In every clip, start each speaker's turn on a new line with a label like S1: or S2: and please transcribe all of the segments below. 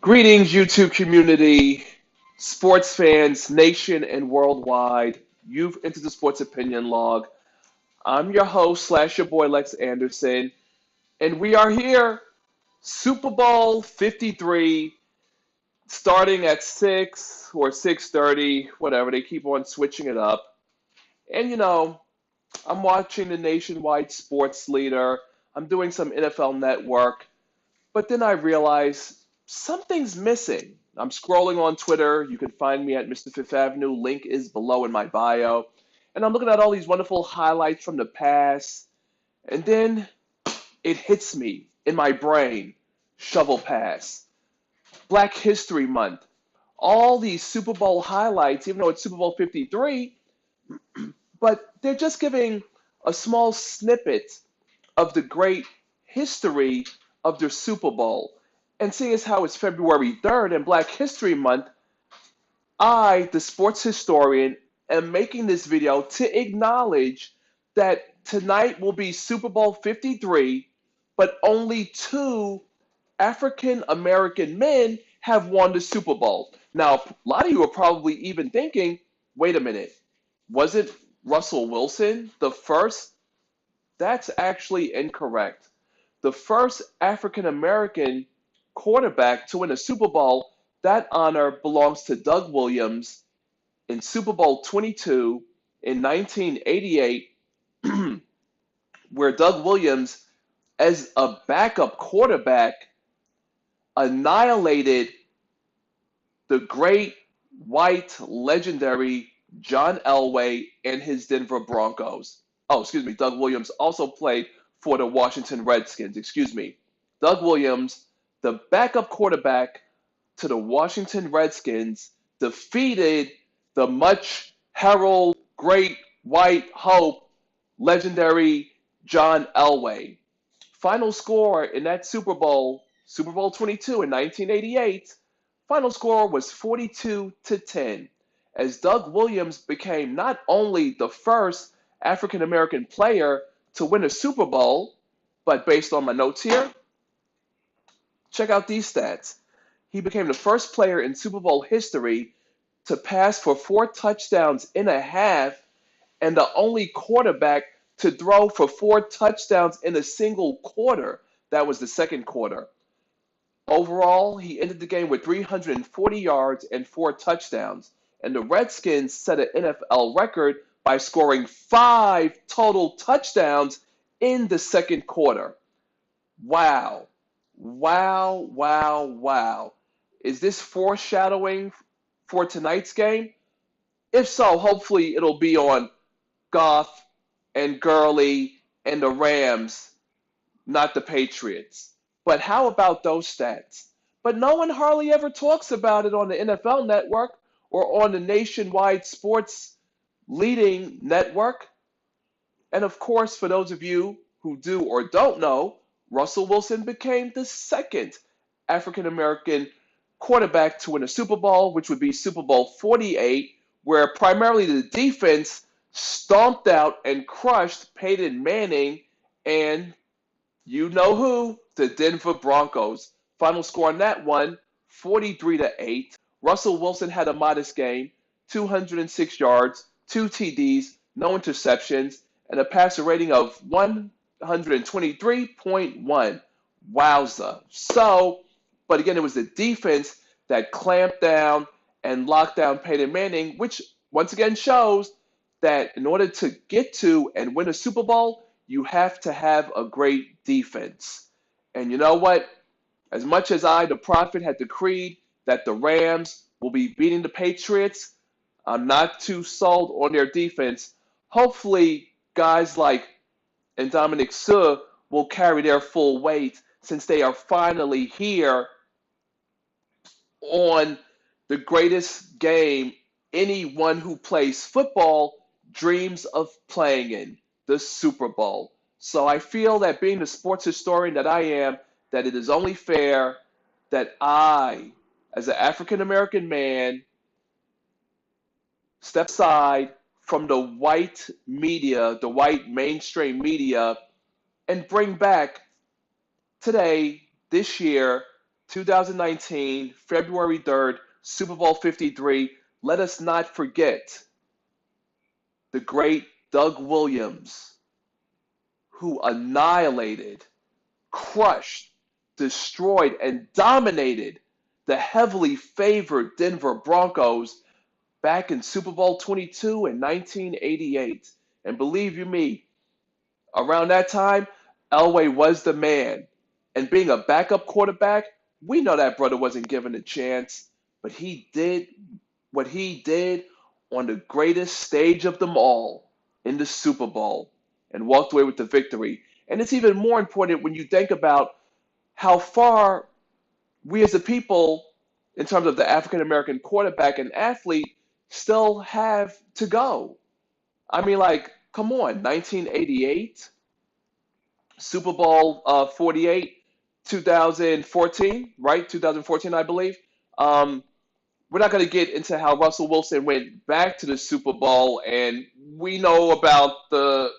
S1: Greetings, YouTube community, sports fans, nation and worldwide. You've entered the Sports Opinion Log. I'm your host slash your boy Lex Anderson, and we are here. Super Bowl 53, starting at 6 or 6:30, whatever. They keep on switching it up. And I'm watching the nationwide sports leader. I'm doing some NFL Network. But then I realized something's missing. I'm scrolling on Twitter. You can find me at Mr. Fifth Avenue. Link is below in my bio. And I'm looking at all these wonderful highlights from the past. And then it hits me in my brain. Shovel pass. Black History Month. All these Super Bowl highlights, even though it's Super Bowl 53, but they're just giving a small snippet of the great history of their Super Bowl. And seeing as how it's February 3rd and Black History Month, I, the sports historian, am making this video to acknowledge that tonight will be Super Bowl 53, but only two African American men have won the Super Bowl. Now, a lot of you are probably even thinking, wait a minute, was it Russell Wilson the first? That's actually incorrect. The first African American quarterback to win a Super Bowl, that honor belongs to Doug Williams in Super Bowl 22 in 1988, where Doug Williams, as a backup quarterback, annihilated the great white legendary John Elway and his Denver Broncos. Oh, excuse me. Doug Williams also played for the Washington Redskins. Excuse me. Doug Williams, the backup quarterback to the Washington Redskins, defeated the much heralded great white hope legendary John Elway. Final score in that Super Bowl, Super Bowl 22 in 1988, final score was 42-10, as Doug Williams became not only the first African American player to win a Super Bowl, but based on my notes here, check out these stats. He became the first player in Super Bowl history to pass for 4 touchdowns in a half and the only quarterback to throw for 4 touchdowns in a single quarter. That was the second quarter. Overall, he ended the game with 340 yards and 4 touchdowns. And the Redskins set an NFL record by scoring 5 total touchdowns in the second quarter. Wow. Wow, wow, wow. Is this foreshadowing for tonight's game? If so, hopefully it'll be on Goff and Gurley and the Rams, not the Patriots. But how about those stats? But no one hardly ever talks about it on the NFL Network or on the nationwide sports leading network. And of course, for those of you who do or don't know, Russell Wilson became the second African American quarterback to win a Super Bowl, which would be Super Bowl 48, where primarily the defense stomped out and crushed Peyton Manning and you know who, the Denver Broncos. Final score on that one, 43-8. Russell Wilson had a modest game, 206 yards, 2 TDs, no interceptions, and a passer rating of 123.1. Wowza. So, but again, it was the defense that clamped down and locked down Peyton Manning, which once again shows that in order to get to and win a Super Bowl, you have to have a great defense. And you know what? As much as I, the prophet, had decreed that the Rams will be beating the Patriots, I'm not too sold on their defense. Hopefully, guys like Dominic Suh will carry their full weight since they are finally here on the greatest game anyone who plays football dreams of playing in, the Super Bowl. So I feel that being the sports historian that I am, that it is only fair that I, as an African American man, step aside from the white media, the white mainstream media, and bring back today, this year, 2019, February 3rd, Super Bowl 53. Let us not forget the great Doug Williams, who annihilated, crushed, destroyed, and dominated the heavily favored Denver Broncos back in Super Bowl 22 in 1988. And believe you me, around that time, Elway was the man. And being a backup quarterback, we know that brother wasn't given a chance, but he did what he did on the greatest stage of them all in the Super Bowl and walked away with the victory. And it's even more important when you think about how far we as a people, in terms of the African American quarterback and athlete, still have to go. I mean, like, come on, 1988, Super Bowl 48, 2014, right? 2014, I believe. Um, we're not going to get into how Russell Wilson went back to the Super Bowl, and we know about the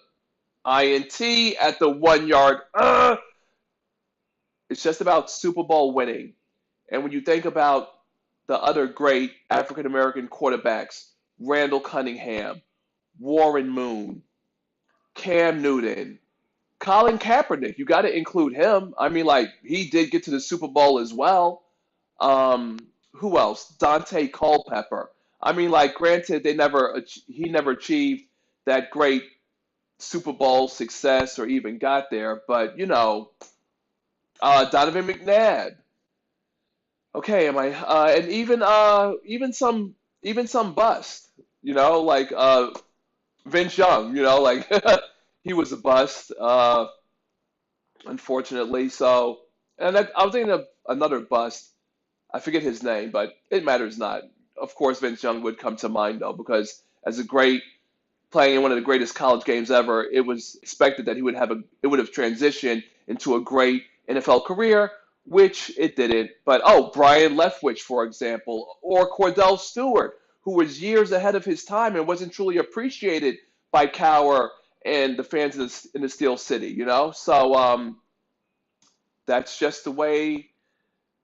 S1: INT at the 1 yard. It's just about Super Bowl winning. And when you think about the other great African American quarterbacks, Randall Cunningham, Warren Moon, Cam Newton, Colin Kaepernick, you got to include him. I mean, like, he did get to the Super Bowl as well. Um, who else? Dante Culpepper. I mean, like, granted, he never achieved that great Super Bowl success or even got there, but Donovan McNabb. Okay, am I? And even some bust. Like Vince Young. Like he was a bust, unfortunately. So, and I was thinking of another bust. I forget his name, but it matters not. Of course, Vince Young would come to mind though, because as a great playing in one of the greatest college games ever, it was expected that it would have transitioned into a great NFL career, which it didn't. But Brian Leftwich, for example, or Cordell Stewart, who was years ahead of his time and wasn't truly appreciated by Cower and the fans in the Steel City, So that's just the way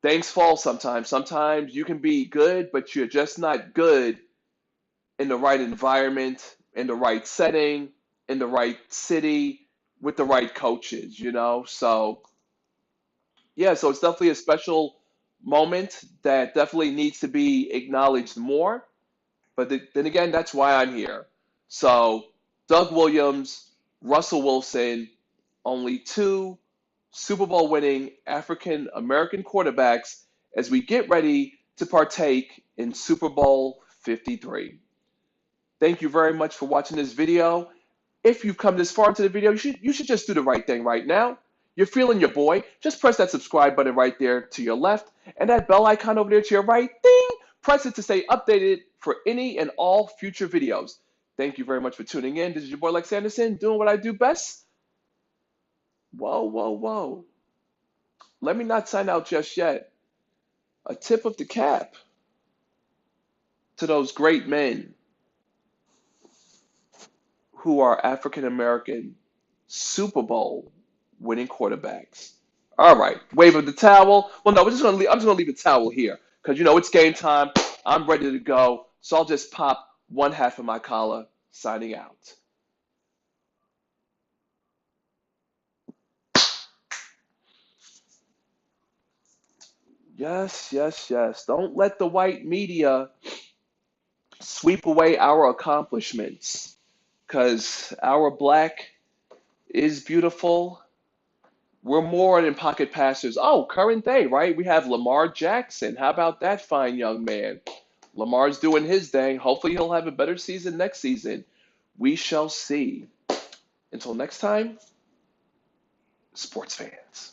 S1: things fall sometimes. Sometimes you can be good, but you're just not good in the right environment, in the right setting, in the right city, with the right coaches. So, yeah, so it's definitely a special moment that definitely needs to be acknowledged more. But then again, that's why I'm here. So, Doug Williams, Russell Wilson, only two Super Bowl winning African American quarterbacks as we get ready to partake in Super Bowl 53. Thank you very much for watching this video. If you've come this far into the video, you should just do the right thing right now. You're feeling your boy. Just press that subscribe button right there to your left and that bell icon over there to your right. Ding! Press it to stay updated for any and all future videos. Thank you very much for tuning in. This is your boy Lex Anderson doing what I do best. Whoa, whoa, whoa. Let me not sign out just yet. A tip of the cap to those great men who are African American Super Bowl winning quarterbacks. All right, wave of the towel. Well, no, I'm just gonna leave the towel here because it's game time. I'm ready to go, so I'll just pop one half of my collar. Signing out. Yes, yes, yes. Don't let the white media sweep away our accomplishments because our black is beautiful. We're more than pocket passers. Oh, current day, right? We have Lamar Jackson. How about that fine young man? Lamar's doing his thing. Hopefully, he'll have a better season next season. We shall see. Until next time, sports fans.